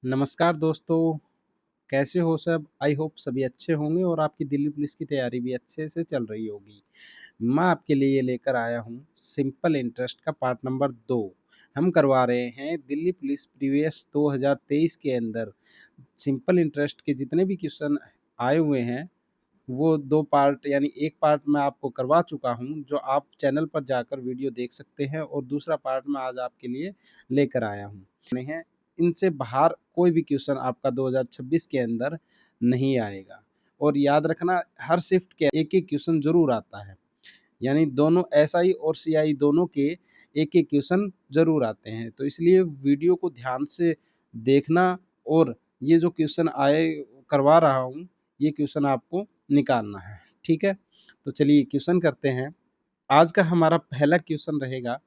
नमस्कार दोस्तों, कैसे हो सब? आई होप सभी अच्छे होंगे और आपकी दिल्ली पुलिस की तैयारी भी अच्छे से चल रही होगी। मैं आपके लिए लेकर आया हूँ सिंपल इंटरेस्ट का पार्ट नंबर 2। हम करवा रहे हैं दिल्ली पुलिस प्रीवियस 2023 के अंदर सिंपल इंटरेस्ट के जितने भी क्वेश्चन आए हुए हैं वो 2 पार्ट यानी एक पार्ट मैं आपको करवा चुका हूँ, जो आप चैनल पर जाकर वीडियो देख सकते हैं और दूसरा पार्ट मैं आज आपके लिए लेकर आया हूँ। इनसे बाहर कोई भी क्वेश्चन आपका 2026 के अंदर नहीं आएगा और याद रखना हर शिफ्ट के एक-एक क्वेश्चन ज़रूर आता है। यानी दोनों एसआई और सीआई दोनों के एक-एक क्वेश्चन ज़रूर आते हैं। तो इसलिए वीडियो को ध्यान से देखना और ये जो क्वेश्चन आए करवा रहा हूँ, ये क्वेश्चन आपको निकालना है। ठीक है? तो चलिए क्वेश्चन करते हैं। आज का हमारा पहला क्वेश्चन रहेगा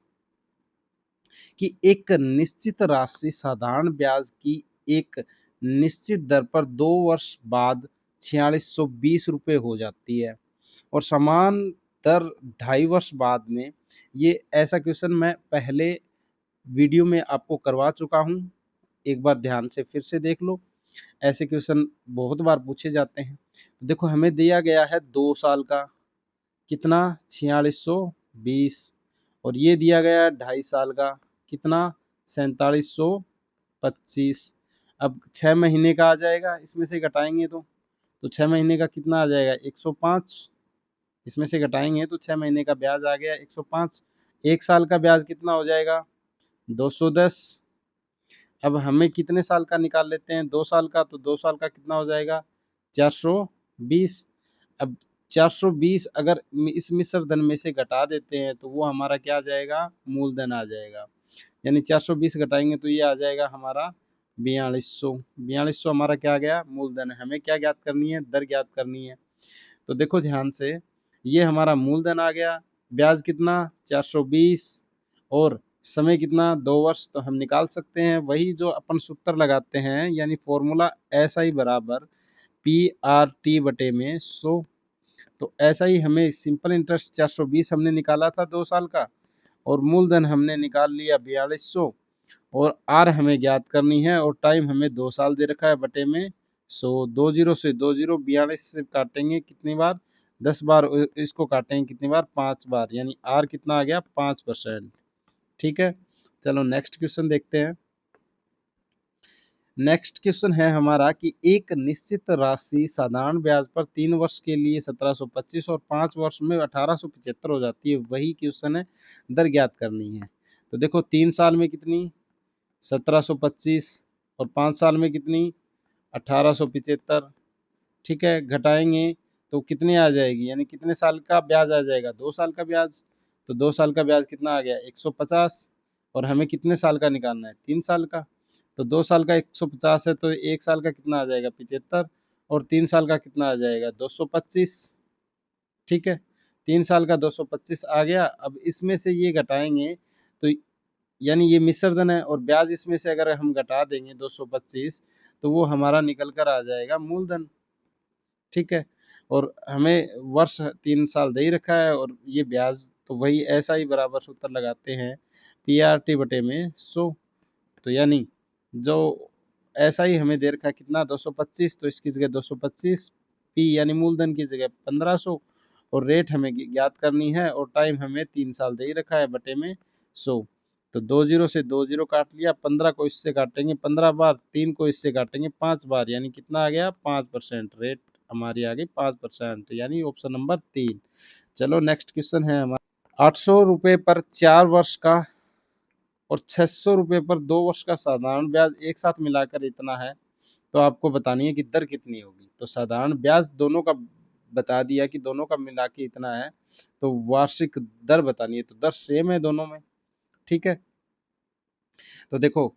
कि एक निश्चित राशि साधारण ब्याज की एक निश्चित दर पर 2 वर्ष बाद 4620 रुपये हो जाती है और समान दर 2.5 वर्ष बाद में। ये ऐसा क्वेश्चन मैं पहले वीडियो में आपको करवा चुका हूँ, एक बार ध्यान से फिर से देख लो। ऐसे क्वेश्चन बहुत बार पूछे जाते हैं। तो देखो हमें दिया गया है 2 साल का, कितना 4620, और ये दिया गया है 2.5 साल का, कितना 4725। अब 6 महीने का आ जाएगा, इसमें से घटाएंगे तो 6 महीने का कितना आ जाएगा 105। इसमें से घटाएंगे तो 6 महीने का ब्याज आ गया 105। एक साल का ब्याज कितना हो जाएगा 210। अब हमें कितने साल का निकाल लेते हैं 2 साल का, तो 2 साल का कितना हो जाएगा 420। अब 420 अगर इस मिश्र धन में से घटा देते हैं तो वो हमारा क्या आ जाएगा मूलधन आ जाएगा। यानी 420 घटाएंगे तो ये आ जाएगा हमारा 4200। 4200 हमारा क्या आ गया मूलधन है। हमें क्या ज्ञात करनी है दर ज्ञात करनी है। तो देखो ध्यान से, ये हमारा मूलधन आ गया, ब्याज कितना 420 और समय कितना 2 वर्ष। तो हम निकाल सकते हैं वही जो अपन सूत्र लगाते हैं, यानी फॉर्मूला SI बराबर PRT बटे में 100। तो ऐसा ही हमें सिंपल इंटरेस्ट 420 हमने निकाला था 2 साल का और मूलधन हमने निकाल लिया 4200 और आर हमें ज्ञात करनी है और टाइम हमें 2 साल दे रखा है बटे में 100। 20 से 20 42 से काटेंगे कितनी बार 10 बार, इसको काटेंगे कितनी बार 5 बार, यानी आर कितना आ गया 5%। ठीक है, चलो नेक्स्ट क्वेश्चन देखते हैं। नेक्स्ट क्वेश्चन है हमारा कि एक निश्चित राशि साधारण ब्याज पर 3 वर्ष के लिए 1725 और 5 वर्ष में 1875 हो जाती है। वही क्वेश्चन है, दर ज्ञात करनी है। तो देखो 3 साल में कितनी 1725 और 5 साल में कितनी 1875। ठीक है, घटाएंगे तो कितनी आ जाएगी, यानी कितने साल का ब्याज आ जाएगा 2 साल का ब्याज। तो 2 साल का ब्याज कितना आ गया 150 और हमें कितने साल का निकालना है 3 साल का। तो 2 साल का 150 है तो 1 साल का कितना आ जाएगा 75 और 3 साल का कितना आ जाएगा 225। ठीक है, 3 साल का 225 आ गया। अब इसमें से ये घटाएंगे तो यानी ये मिश्रधन है और ब्याज इसमें से अगर हम घटा देंगे 225 तो वो हमारा निकल कर आ जाएगा मूलधन। ठीक है, और हमें वर्ष 3 साल दे ही रखा है और ये ब्याज, तो वही ऐसा ही बराबर सूत्र लगाते हैं PRT बटे में 100। तो यानी जो ऐसा ही हमें दे रखा है कितना 225, तो इसकी जगह 225 P यानी मूलधन की जगह 1500 और रेट हमें ज्ञात करनी है और टाइम हमें 3 साल दे ही रखा है बटे में 100। तो 20 से 20 काट लिया, 15 को इससे काटेंगे 15 बार, 3 को इससे काटेंगे 5 बार, यानी कितना आ गया 5%। रेट हमारी आ गई 5%, यानी ऑप्शन नंबर 3। चलो नेक्स्ट क्वेश्चन है हमारा 800 रुपये पर 4 वर्ष का और 600 रुपये पर 2 वर्ष का साधारण ब्याज एक साथ मिलाकर इतना है। तो आपको बतानी है कि दर कितनी होगी। तो साधारण ब्याज दोनों का बता दिया कि दोनों का मिला के इतना है, तो वार्षिक दर बतानी है। तो दर सेम है दोनों में। ठीक है, तो देखो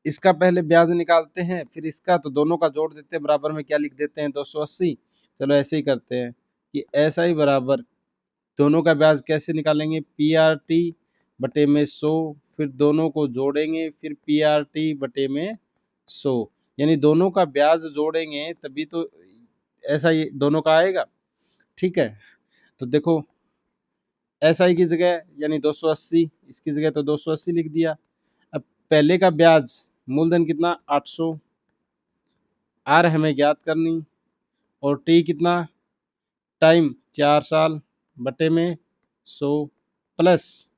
इसका पहले ब्याज निकालते हैं फिर इसका, तो दोनों का जोड़ देते हैं, बराबर में क्या लिख देते हैं 280। चलो ऐसे ही करते हैं कि ऐसा ही बराबर दोनों का ब्याज कैसे निकालेंगे PRT बटे में 100, फिर दोनों को जोड़ेंगे फिर PRT बटे में 100, यानी दोनों का ब्याज जोड़ेंगे तभी तो ऐसा ही दोनों का आएगा। ठीक है, तो देखो SI की जगह यानी 280, इसकी जगह तो 280 लिख दिया। अब पहले का ब्याज मूलधन कितना 800 आर हमें ज्ञात करनी और टी कितना, टाइम 4 साल बटे में 100 प्लस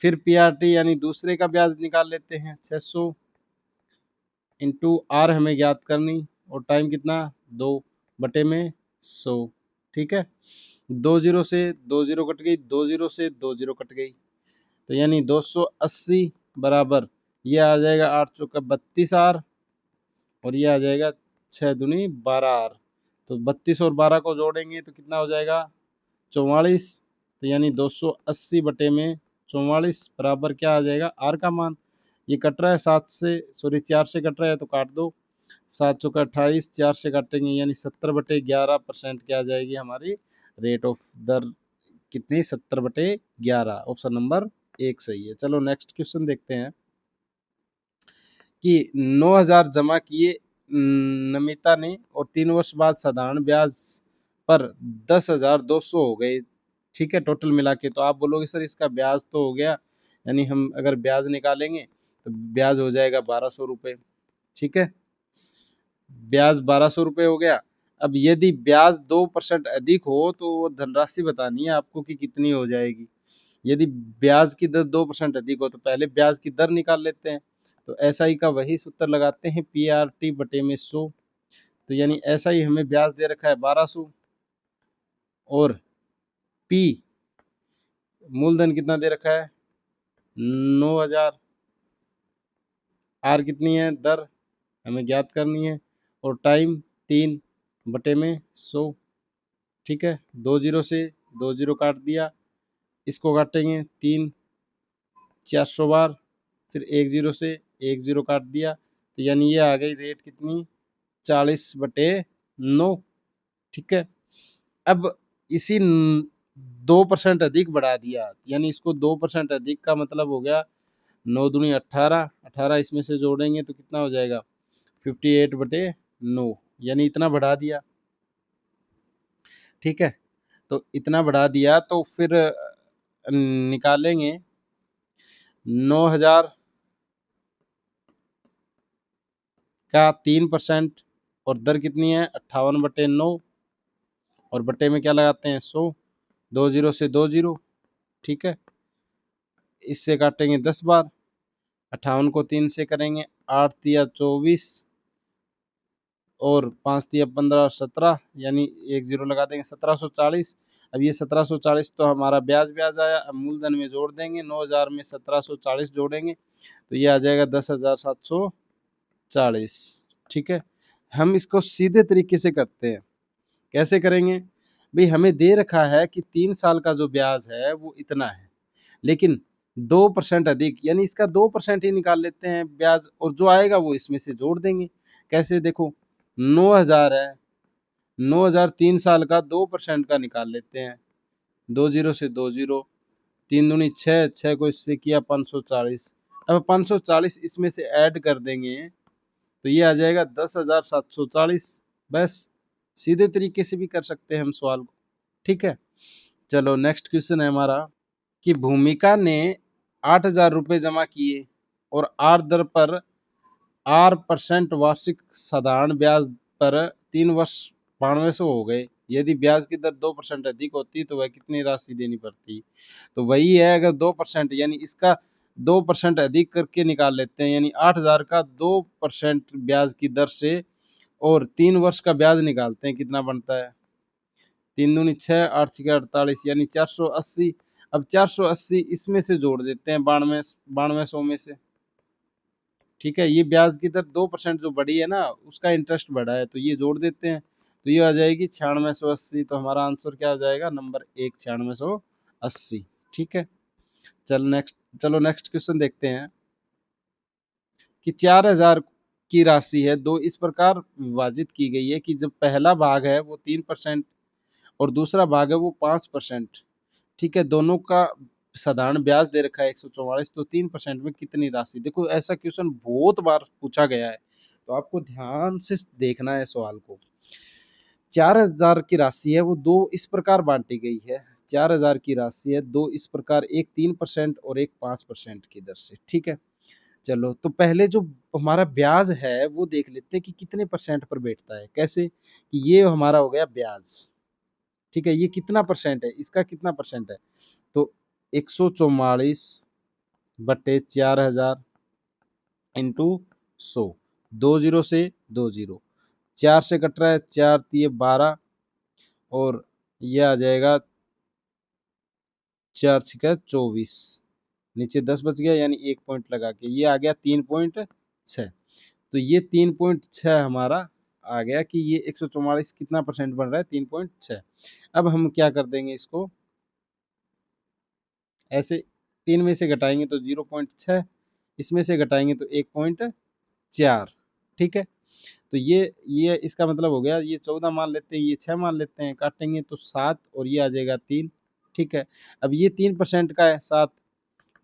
फिर पीआरटी यानी दूसरे का ब्याज निकाल लेते हैं 600 इंटू आर हमें ज्ञात करनी और टाइम कितना 2 बटे में 100। ठीक है, 2 जीरो से 2 जीरो कट गई, 2 जीरो से 2 जीरो कट गई, तो यानी 280 बराबर ये आ जाएगा 8 चौका 32 आर और ये आ जाएगा 6 दूनी 12 आर। तो 32 और 12 को जोड़ेंगे तो कितना हो जाएगा 44। तो यानी 280 बटे में 44 बराबर क्या आ जाएगा आर का मान। ये कट रहा है 7 से, सॉरी 4 से कट रहा है तो काट दो, 7 चौका 28, 4 से काटेंगे यानी 70/11% क्या आ जाएगी हमारी रेट ऑफ दर कितनी 70/11। ऑप्शन नंबर 1 सही है। चलो नेक्स्ट क्वेश्चन देखते हैं कि 9,000 जमा किए नमिता ने और 3 वर्ष बाद साधारण ब्याज पर 10,200 हो गए। ठीक है, टोटल मिला के। तो आप बोलोगे सर इसका ब्याज तो हो गया, यानी हम अगर ब्याज निकालेंगे तो ब्याज हो जाएगा 1200 रुपये। ठीक है, ब्याज 1200 रुपये हो गया। अब यदि ब्याज 2% अधिक हो तो वो धनराशि बतानी है आपको कि कितनी हो जाएगी। यदि ब्याज की दर 2% अधिक हो तो पहले ब्याज की दर निकाल लेते हैं। तो एसआई का वही सूत्र लगाते हैं पीआरटी बटे में 100। तो यानी एसआई हमें ब्याज दे रखा है 1200 और पी मूलधन कितना दे रखा है 9,000। आर कितनी है दर हमें ज्ञात करनी है और टाइम 3 बटे में 100। ठीक है, 2 जीरो से 2 जीरो काट दिया, इसको काटेंगे 3 400 बार, फिर 1 जीरो से 1 जीरो काट दिया, तो यानी ये आ गई रेट कितनी 40/9। ठीक है, अब इसी 2% अधिक बढ़ा दिया, यानी इसको 2% अधिक का मतलब हो गया 9 दूनी 18, 18 इसमें से जोड़ेंगे तो कितना हो जाएगा 58/9, यानी इतना बढ़ा दिया। ठीक है, तो इतना बढ़ा दिया तो फिर निकालेंगे 9,000 का 3% और दर कितनी है 58/9 और बटे में क्या लगाते हैं 100, 2 जीरो से 2 जीरो। ठीक है, इससे काटेंगे 10 बार, 58 को 3 से करेंगे 8 तिया 24 और 5 तिया 15 17, यानी 1 जीरो लगा देंगे 1740। अब ये 1740 तो हमारा ब्याज ब्याज आया, अब मूलधन में जोड़ देंगे 9,000 में 1740 जोड़ेंगे तो ये आ जाएगा 10,740। ठीक है, हम इसको सीधे तरीके से करते हैं। कैसे करेंगे भाई, हमें दे रखा है कि 3 साल का जो ब्याज है वो इतना है, लेकिन 2% अधिक, यानी इसका 2% ही निकाल लेते हैं ब्याज और जो आएगा वो इसमें से जोड़ देंगे। कैसे देखो 9,000 है, 9,000 3 साल का 2% का निकाल लेते हैं, 2 जीरो से 2 जीरो, 3 दूनी 6, 6 को इससे किया 540। अब 540 इसमें से ऐड कर देंगे तो ये आ जाएगा 10,740। बस सीधे तरीके से भी कर सकते हैं हम सवाल को। ठीक है, चलो नेक्स्ट क्वेश्चन है हमारा कि भूमिका ने 8,000 रुपये जमा किए और आर दर पर 8% वार्षिक साधारण ब्याज पर 3 वर्ष 9200 हो गए। यदि ब्याज की दर 2% अधिक होती तो वह कितनी राशि देनी पड़ती। तो वही है, अगर 2% यानी इसका 2% अधिक करके निकाल लेते हैं, यानी 8,000 का 2% ब्याज की दर से और 3 वर्ष का ब्याज निकालते हैं, कितना बनता है 3 दूनी 6, 8 छः 48, यानी 480। अब 480 इसमें से जोड़ देते हैं 9200 में से। ठीक है, ये ब्याज की दर 2% जो बढ़ी है ना उसका इंटरेस्ट बढ़ा है तो ये जोड़ देते हैं तो ये आ जाएगी 9680। तो हमारा आंसर क्या आ जाएगा नंबर 1 9680। ठीक है, चलो नेक्स्ट क्वेश्चन देखते हैं कि 4,000 की राशि है दो इस प्रकार विभाजित की गई है कि जब पहला भाग है वो 3% और दूसरा भाग है वो 5%। ठीक है, दोनों का साधारण ब्याज दे रखा है 144, तो 3% में कितनी राशि। देखो ऐसा क्वेश्चन बहुत बार पूछा गया है तो आपको ध्यान से देखना है सवाल को। 4,000 की राशि है वो दो इस प्रकार बांटी गई है, 4,000 की राशि है दो इस प्रकार, एक 3% और एक 5% की दर से। ठीक है, चलो तो पहले जो हमारा ब्याज है वो देख लेते हैं कि कितने परसेंट पर बैठता है। कैसे कि ये हमारा हो गया ब्याज, ठीक है, ये कितना परसेंट है, इसका कितना परसेंट है, तो 144 बटे 4000 इंटू 100, 20 से 20, 4 से कट रहा है, 4 तिये 12 और ये आ जाएगा 4 छिका 24, नीचे 10 बच गया, यानी 1 पॉइंट लगा के ये आ गया 3.6। तो ये 3.6 हमारा आ गया कि ये 144 कितना परसेंट बन रहा है, 3.6। अब हम क्या कर देंगे इसको, ऐसे 3 में से घटाएंगे तो 0.6, इसमें से घटाएंगे तो 1.4, ठीक है। तो ये इसका मतलब हो गया, ये 14 मान लेते हैं, ये 6 मान लेते हैं, काटेंगे तो 7 और ये आ जाएगा 3, ठीक है। अब ये 3% का है 7,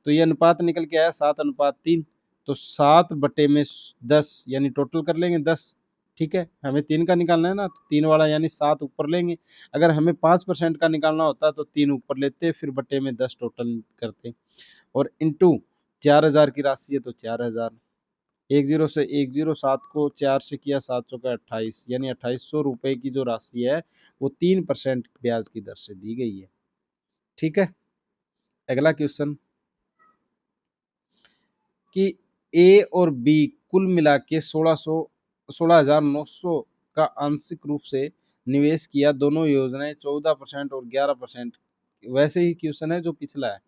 तो ये अनुपात निकल के आया 7:3। तो 7 बटे में 10 यानी टोटल कर लेंगे 10, ठीक है। हमें 3 का निकालना है ना, तो 3 वाला यानी 7 ऊपर लेंगे। अगर हमें 5% का निकालना होता तो 3 ऊपर लेते, फिर बटे में 10 टोटल करते और इंटू 4000 की राशि है तो 4000, 10 से 10, 7 को 4 से किया, 7 चौका 28, यानी 2800 रुपये की जो राशि है वो 3% ब्याज की दर से दी गई है, ठीक है। अगला क्वेश्चन कि ए और बी कुल मिला के 16,900 का आंशिक रूप से निवेश किया, दोनों योजनाएं 14% और 11%। वैसे ही क्वेश्चन है जो पिछला है,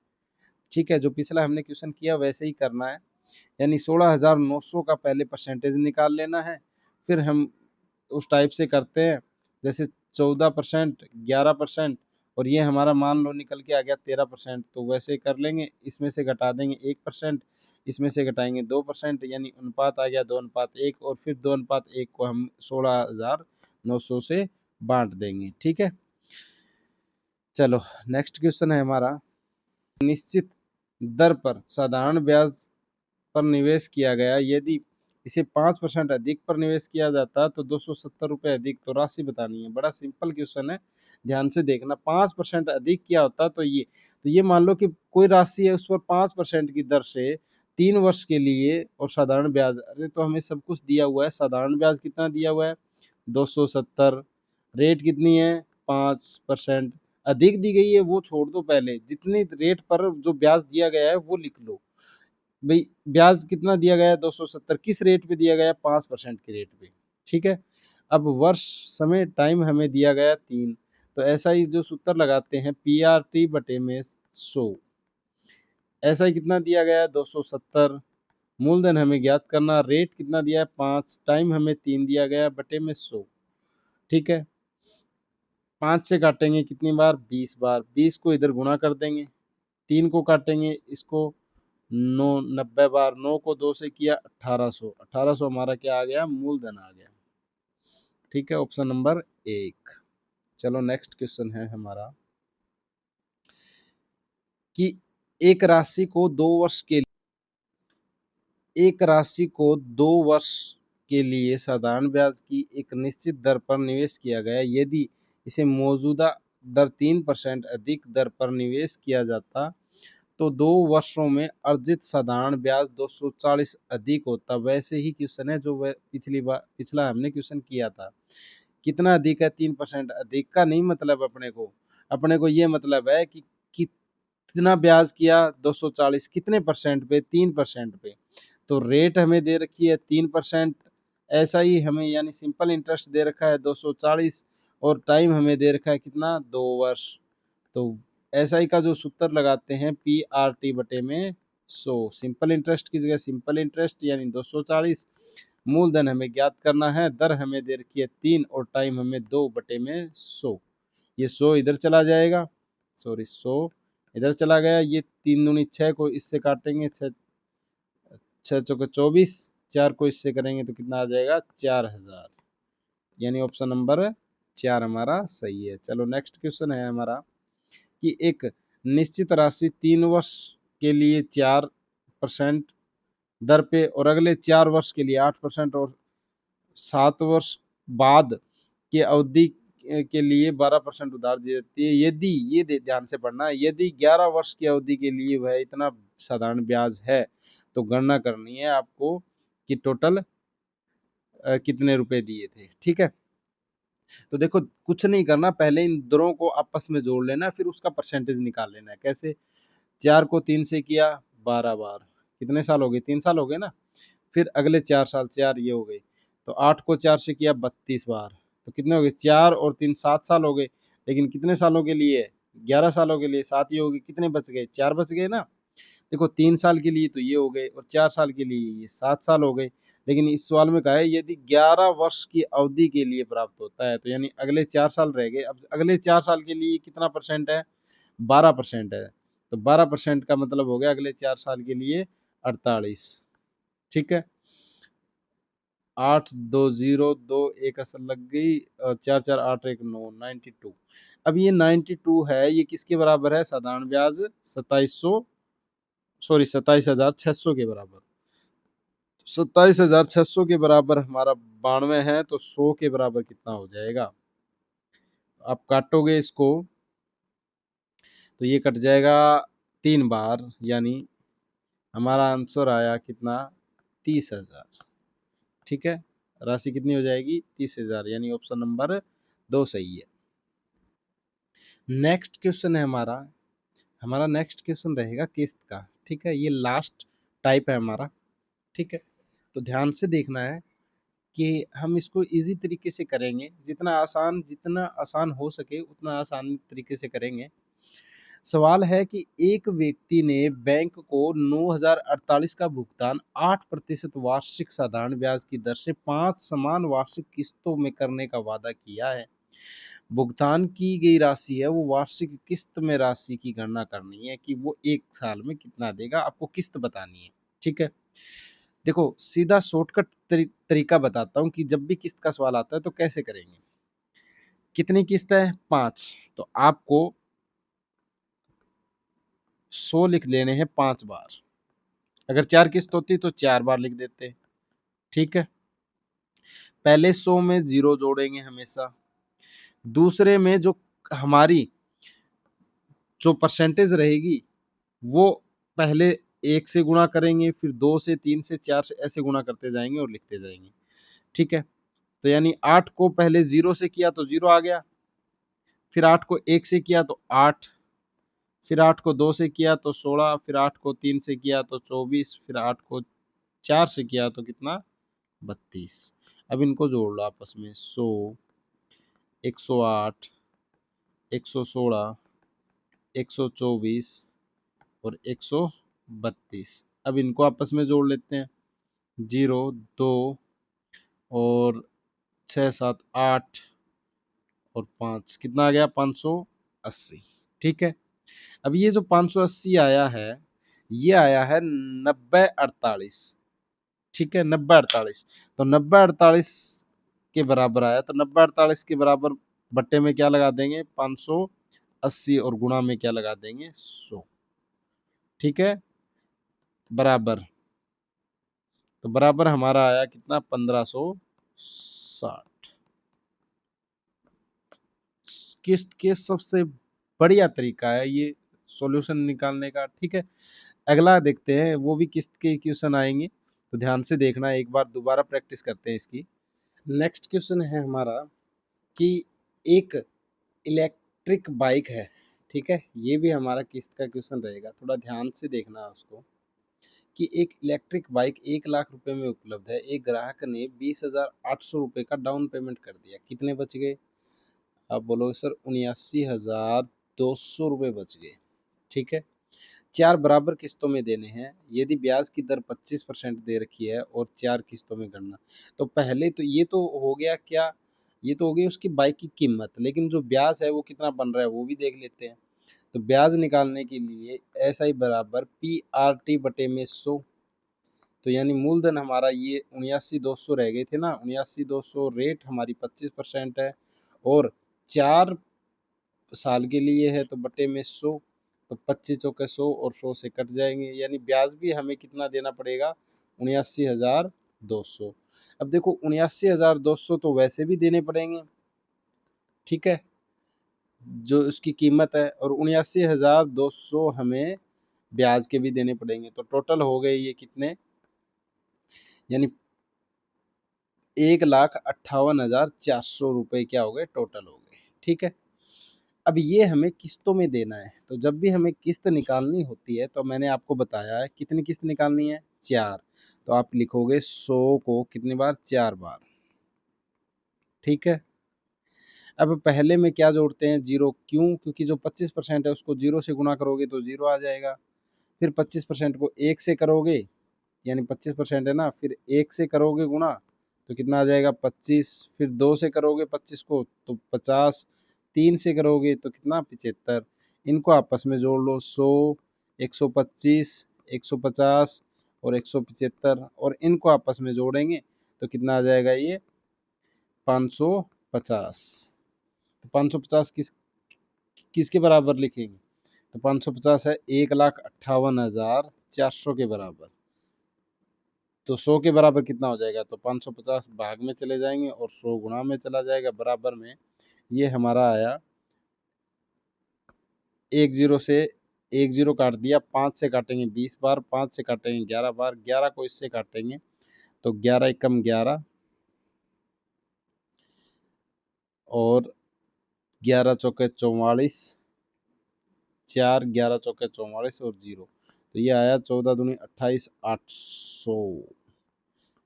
ठीक है, जो पिछला हमने क्वेश्चन किया वैसे ही करना है, यानी 16,900 का पहले परसेंटेज निकाल लेना है, फिर हम उस टाइप से करते हैं जैसे 14%, 11%, और ये हमारा मान लो निकल के आ गया 13%, तो वैसे कर लेंगे, इसमें से घटा देंगे 1%, इसमें से घटाएंगे 2%, यानी अनुपात आ गया 2:1, और फिर 2:1 को हम 16,900 से बांट देंगे, ठीक है। चलो नेक्स्ट क्वेश्चन है हमारा, निश्चित दर पर साधारण ब्याज पर निवेश किया गया, यदि इसे 5% अधिक पर निवेश किया जाता तो 270 रुपये अधिक, तो राशि बतानी है। बड़ा सिंपल क्वेश्चन है, ध्यान से देखना। 5% अधिक क्या होता तो ये मान लो कि कोई राशि है उस पर 5% की दर से 3 वर्ष के लिए और साधारण ब्याज, अरे तो हमें सब कुछ दिया हुआ है, साधारण ब्याज कितना दिया हुआ है 270, रेट कितनी है 5%, अधिक दी गई है वो छोड़ दो, पहले जितनी रेट पर जो ब्याज दिया गया है वो लिख लो। भाई ब्याज कितना दिया गया है 270, किस रेट पे दिया गया है 5% के रेट पे, ठीक है। अब वर्ष समय टाइम हमें दिया गया 3, तो ऐसा ही जो सूत्र लगाते हैं PRT बटे में 100, ऐसा ही कितना दिया गया है 270, मूलधन हमें ज्ञात करना, रेट कितना दिया है 5, टाइम हमें 3 दिया गया बटे में 100, ठीक है। 5 से काटेंगे कितनी बार 20 बार, 20 को इधर गुणा कर देंगे, 3 को काटेंगे इसको 90 बार, 9 को 2 से किया 1800, 1800 हमारा क्या आ गया मूलधन आ गया, ठीक है, ऑप्शन नंबर 1। चलो नेक्स्ट क्वेश्चन है हमारा कि एक राशि को 2 वर्ष के एक राशि को 2 वर्ष के लिए साधारण ब्याज की एक निश्चित दर पर निवेश किया गया, यदि इसे मौजूदा दर 3% अधिक दर पर निवेश किया जाता तो 2 वर्षों में अर्जित साधारण ब्याज 240 अधिक होता। वैसे ही क्वेश्चन है जो पिछला हमने क्वेश्चन किया था। कितना अधिक है 3%, अधिक का नहीं मतलब अपने को ये मतलब है कि कितना ब्याज किया 240, कितने परसेंट पे 3% पे, तो रेट हमें दे रखी है 3%, ऐसा ही हमें यानी सिंपल इंटरेस्ट दे रखा है 240, और टाइम हमें दे रखा है कितना 2 वर्ष। तो एस आई का जो सूत्र लगाते हैं PRT बटे में 100, सिंपल इंटरेस्ट की जगह सिंपल इंटरेस्ट यानी 240, मूलधन हमें ज्ञात करना है, दर हमें दे रखी है 3 और टाइम हमें 2 बटे में 100, ये 100 इधर चला जाएगा, सॉरी 100 इधर चला गया, ये 3 दूनी 6 को इससे काटेंगे, 6 6 चौके 24, 4 को इससे करेंगे तो कितना आ जाएगा 4000, यानी ऑप्शन नंबर 4 हमारा सही है। चलो नेक्स्ट क्वेश्चन है हमारा कि एक निश्चित राशि 3 वर्ष के लिए 4% दर पे और अगले 4 वर्ष के लिए 8% और 7 वर्ष बाद की अवधि के लिए 12% उधार दी जाती है, यदि ये ध्यान से पढ़ना है, यदि 11 वर्ष की अवधि के लिए वह इतना साधारण ब्याज है तो गणना करनी है आपको कि टोटल कितने रुपए दिए थे। ठीक है, तो देखो कुछ नहीं करना, पहले इन दोनों को आपस में जोड़ लेना, फिर उसका परसेंटेज निकाल लेना है। कैसे? 4 को 3 से किया 12 बार, कितने साल हो गए? 3 साल हो गए ना। फिर अगले 4 साल, 4 ये हो गए। तो 8 को 4 से किया 32 बार, तो कितने हो गए? 4 और 3 7 साल हो गए। लेकिन कितने सालों के लिए? 11 सालों के लिए। 7 ही हो गए, कितने बच गए? 4 बच गए ना। देखो 3 साल के लिए तो ये हो गए, और 4 साल के लिए ये 7 साल हो गए। लेकिन इस सवाल में कहा है यदि 11 वर्ष की अवधि के लिए प्राप्त होता है, तो यानी अगले 4 साल रह गए। अब अगले 4 साल के लिए कितना परसेंट है? 12% है। तो 12% का मतलब हो गया अगले 4 साल के लिए 48। ठीक है, 8 2 0 2 एक असल लग गई, और 4 4 8 1 9, 92। अब ये 92 है, ये किसके बराबर है? साधारण ब्याज 27,600 के बराबर। 27,600 के बराबर हमारा 92 है, तो 100 के बराबर कितना हो जाएगा? आप काटोगे इसको तो ये कट जाएगा 3 बार, यानी हमारा आंसर आया कितना? 30,000। ठीक है, राशि कितनी हो जाएगी? 30,000, यानी ऑप्शन नंबर 2 सही है। नेक्स्ट क्वेश्चन है हमारा, नेक्स्ट क्वेश्चन रहेगा किस्त का। ठीक है, ये लास्ट टाइप है हमारा। ठीक है, तो ध्यान से देखना है कि हम इसको इजी तरीके से करेंगे, जितना आसान हो सके उतना आसान तरीके से करेंगे। सवाल है कि एक व्यक्ति ने बैंक को 9,048 का भुगतान 8% वार्षिक साधारण ब्याज की दर से 5 समान वार्षिक किस्तों में करने का वादा किया है। भुगतान की गई राशि है वो वार्षिक किस्त में राशि की गणना करनी है कि वो एक साल में कितना देगा, आपको किस्त बतानी है। ठीक है, देखो सीधा शॉर्टकट तरीका बताता हूँ कि जब भी किस्त का सवाल आता है तो कैसे करेंगे। कितनी किस्त है? 5, तो आपको 100 लिख लेने हैं 5 बार। अगर 4 किस्त होती तो 4 बार लिख देते। ठीक है, पहले 100 में 0 जोड़ेंगे हमेशा। दूसरे में जो हमारी जो परसेंटेज रहेगी वो पहले 1 से गुणा करेंगे, फिर 2 से, 3 से, 4 से, ऐसे गुणा करते जाएंगे और लिखते जाएंगे। ठीक है, तो यानी 8 को पहले 0 से किया तो 0 आ गया, फिर 8 को 1 से किया तो 8, फिर 8 को 2 से किया तो 16, फिर 8 को 3 से किया तो 24, फिर 8 को 4 से किया तो कितना? 32। अब इनको जोड़ लो आपस में, 100, 108, 116, 124 और 132। अब इनको आपस में जोड़ लेते हैं, 0 2 और 6 7 8 और 5, कितना आ गया? 580। ठीक है, अब ये जो 580 आया है, ये आया है 90/48। ठीक है, 90/48, तो 90/48 के बराबर आया, तो 90/48 के बराबर बट्टे में क्या लगा देंगे? 580, और गुणा में क्या लगा देंगे? 100। ठीक है, बराबर, तो बराबर हमारा आया कितना? 1560। किस्त के सबसे बढ़िया तरीका है ये सॉल्यूशन निकालने का। ठीक है, अगला देखते हैं, वो भी किस्त के क्वेश्चन आएंगे, तो ध्यान से देखना, एक बार दोबारा प्रैक्टिस करते हैं इसकी। नेक्स्ट क्वेश्चन है हमारा कि एक इलेक्ट्रिक बाइक है। ठीक है, ये भी हमारा किस्त का क्वेश्चन रहेगा, थोड़ा ध्यान से देखना है उसको। कि एक इलेक्ट्रिक बाइक 1 लाख रुपए में उपलब्ध है, एक ग्राहक ने 20,800 रुपये का डाउन पेमेंट कर दिया, कितने बच गए? आप बोलोगे सर 79,200 रुपये बच गए। ठीक है, 4 बराबर किस्तों में देने हैं, यदि ब्याज की दर 25% दे रखी है और 4 किस्तों में गणना। तो पहले तो ये तो हो गया क्या? ये तो हो गई उसकी बाइक की कीमत, लेकिन जो ब्याज है वो कितना बन रहा है वो भी देख लेते हैं। तो ब्याज निकालने के लिए SI बराबर PRT बटे में 100। तो यानी मूलधन हमारा ये 79,200 रह गए थे ना, 79,200, रेट हमारी 25% है, और 4 साल के लिए है तो बटे में 100, तो 25 चौके 100 और 100 से कट जाएंगे, यानी ब्याज भी हमें कितना देना पड़ेगा? 79,200। अब देखो 79,200 तो वैसे भी देने पड़ेंगे। ठीक है, जो उसकी कीमत है, और 79,200 हमें ब्याज के भी देने पड़ेंगे। तो टोटल हो गए ये कितने, यानी 1,58,400 रुपये क्या हो गए, टोटल हो गए। ठीक है, अब ये हमें किस्तों में देना है। तो जब भी हमें किस्त निकालनी होती है, तो मैंने आपको बताया है कितनी किस्त निकालनी है, 4। तो आप लिखोगे 100 को कितनी बार, 4 बार। ठीक है, अब पहले में क्या जोड़ते हैं, जीरो। क्यों, क्योंकि जो 25% है उसको जीरो से गुणा करोगे तो जीरो आ जाएगा। फिर 25% को एक से करोगे, यानी 25% है ना, फिर एक से करोगे गुणा तो कितना आ जाएगा, 25। फिर दो से करोगे 25 को तो 50। तीन से करोगे तो कितना, 75। इनको आपस में जोड़ लो, 100, 125, 150 और 175, और इनको आपस में जोड़ेंगे तो कितना आ जाएगा, ये 550। तो 550 किसके बराबर लिखेंगे, तो 550 है 1,58,400 के बराबर। तो 100 के बराबर कितना हो जाएगा, तो 550 भाग में चले जाएंगे और 100 गुणा में चला जाएगा, बराबर में। ये हमारा आया, एक जीरो से एक जीरो काट दिया, 5 से काटेंगे 20 बार, 5 से काटेंगे 11 बार, 11 को इससे काटेंगे तो 11 एकम 11, और 11 चौके 44, 4, 11 चौके 44 और जीरो, तो ये आया 14 दूनी 28, 800।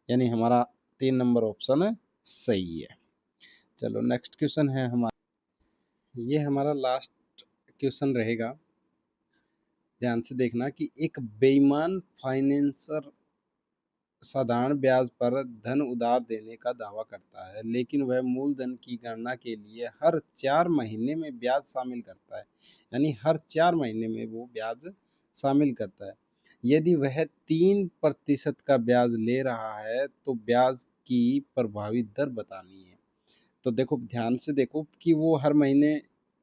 यानी हमारा 3 नंबर ऑप्शन सही है। चलो नेक्स्ट क्वेश्चन है हमारा, ये हमारा लास्ट क्वेश्चन रहेगा। ध्यान से देखना कि एक बेईमान फाइनेंसर साधारण ब्याज पर धन उधार देने का दावा करता है, लेकिन वह मूलधन की गणना के लिए हर 4 महीने में ब्याज शामिल करता है। यानी हर 4 महीने में वो ब्याज शामिल करता है। यदि वह 3% का ब्याज ले रहा है तो ब्याज की प्रभावित दर बतानी है। तो देखो ध्यान से देखो कि वो हर महीने,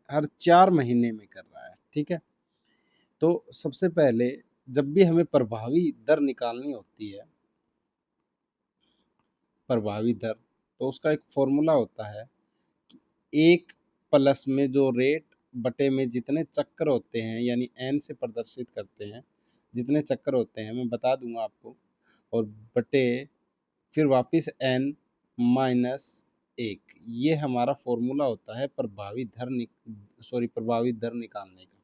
हर 4 महीने में कर रहा है। ठीक है, तो सबसे पहले जब भी हमें प्रभावी दर निकालनी होती है, प्रभावी दर, तो उसका एक फॉर्मूला होता है, एक प्लस में जो रेट बटे में जितने चक्कर होते हैं, यानी एन से प्रदर्शित करते हैं, जितने चक्कर होते हैं मैं बता दूंगा आपको, और बटे फिर वापस एन माइनस एक। ये हमारा फॉर्मूला होता है प्रभावी दर निकालने का।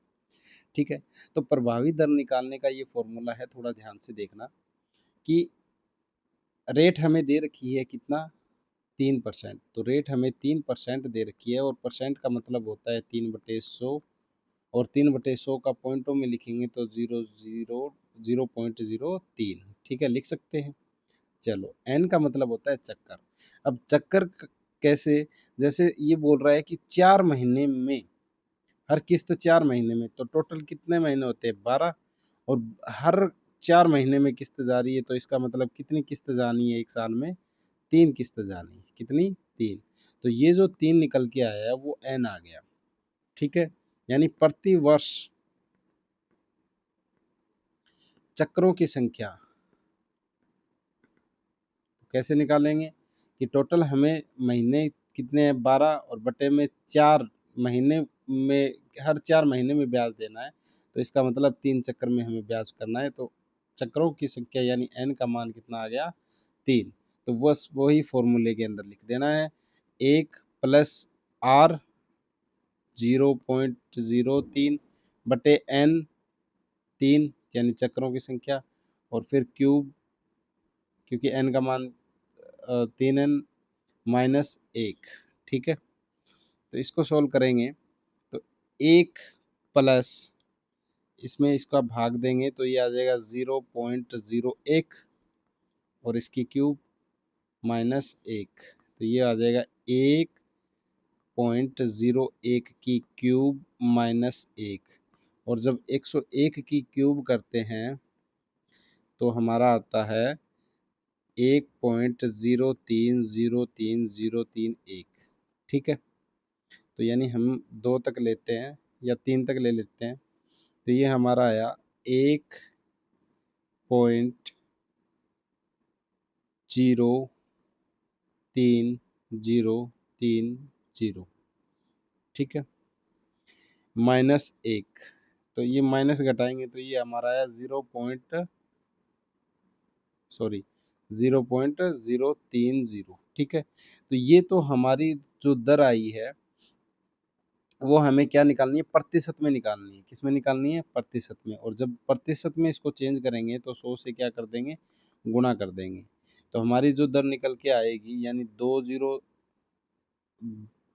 ठीक है, तो प्रभावी दर निकालने का ये फॉर्मूला है, थोड़ा ध्यान से देखना कि रेट हमें दे रखी है कितना, 3%। तो रेट हमें 3% दे रखी है, और परसेंट का मतलब होता है 3/100, और 3/100 का पॉइंटों में लिखेंगे तो 0.03। ठीक है, लिख सकते हैं। चलो, एन का मतलब होता है चक्कर। अब चक्कर कैसे, जैसे ये बोल रहा है कि 4 महीने में, हर किस्त 4 महीने में, तो टोटल कितने महीने होते हैं, 12। और हर 4 महीने में किस्त जा रही है, तो इसका मतलब कितनी किस्त जानी है एक साल में, 3 किस्त जानी है। कितनी, 3। तो ये जो 3 निकल के आया है वो एन आ गया। ठीक है, यानी प्रति वर्ष चक्रों की संख्या कैसे निकालेंगे, कि टोटल हमें महीने कितने हैं, 12, और बटे में 4 महीने में, हर 4 महीने में ब्याज देना है। तो इसका मतलब 3 चक्कर में हमें ब्याज करना है। तो चक्रों की संख्या यानी एन का मान कितना आ गया, 3। तो बस वही फॉर्मूले के अंदर लिख देना है, 1 + R 0.03 बटे एन, 3 यानी चक्रों की संख्या, और फिर क्यूब, क्योंकि एन का मान 3n माइनस 1। ठीक है, तो इसको सोल्व करेंगे तो 1 + इसमें इसका भाग देंगे तो ये आ जाएगा 0.01, और इसकी क्यूब -1, तो ये आ जाएगा 1.01 की क्यूब -1। और जब 101 की क्यूब करते हैं तो हमारा आता है 1.030301। ठीक है, तो यानी हम 2 तक लेते हैं या 3 तक ले लेते हैं, तो ये हमारा आया 1.0303। ठीक है, -1, तो ये माइनस घटाएंगे तो ये हमारा आया 0.030। ठीक है, तो ये तो हमारी जो दर आई है वो हमें क्या निकालनी है, प्रतिशत में निकालनी है। किस में निकालनी है, प्रतिशत में। और जब प्रतिशत में इसको चेंज करेंगे तो 100 से क्या कर देंगे, गुणा कर देंगे। तो हमारी जो दर निकल के आएगी, यानी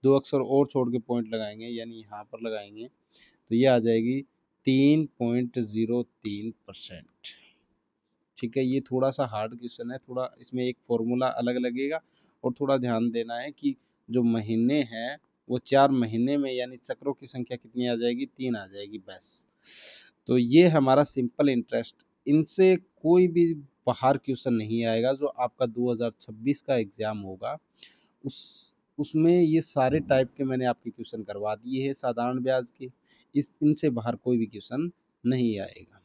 दो अक्षर और छोड़ के पॉइंट लगाएंगे, यानी यहाँ पर लगाएंगे, तो ये आ जाएगी 3.03%। ठीक है, ये थोड़ा सा हार्ड क्वेश्चन है, थोड़ा इसमें एक फॉर्मूला अलग लगेगा। और थोड़ा ध्यान देना है कि जो महीने हैं वो 4 महीने में, यानी चक्रों की संख्या कितनी आ जाएगी, 3 आ जाएगी बस। तो ये हमारा सिंपल इंटरेस्ट, इनसे कोई भी बाहर क्वेश्चन नहीं आएगा। जो आपका 2026 का एग्जाम होगा उस उसमें ये सारे टाइप के मैंने आपके क्वेश्चन करवा दिए हैं साधारण ब्याज के। इस इनसे बाहर कोई भी क्वेश्चन नहीं आएगा।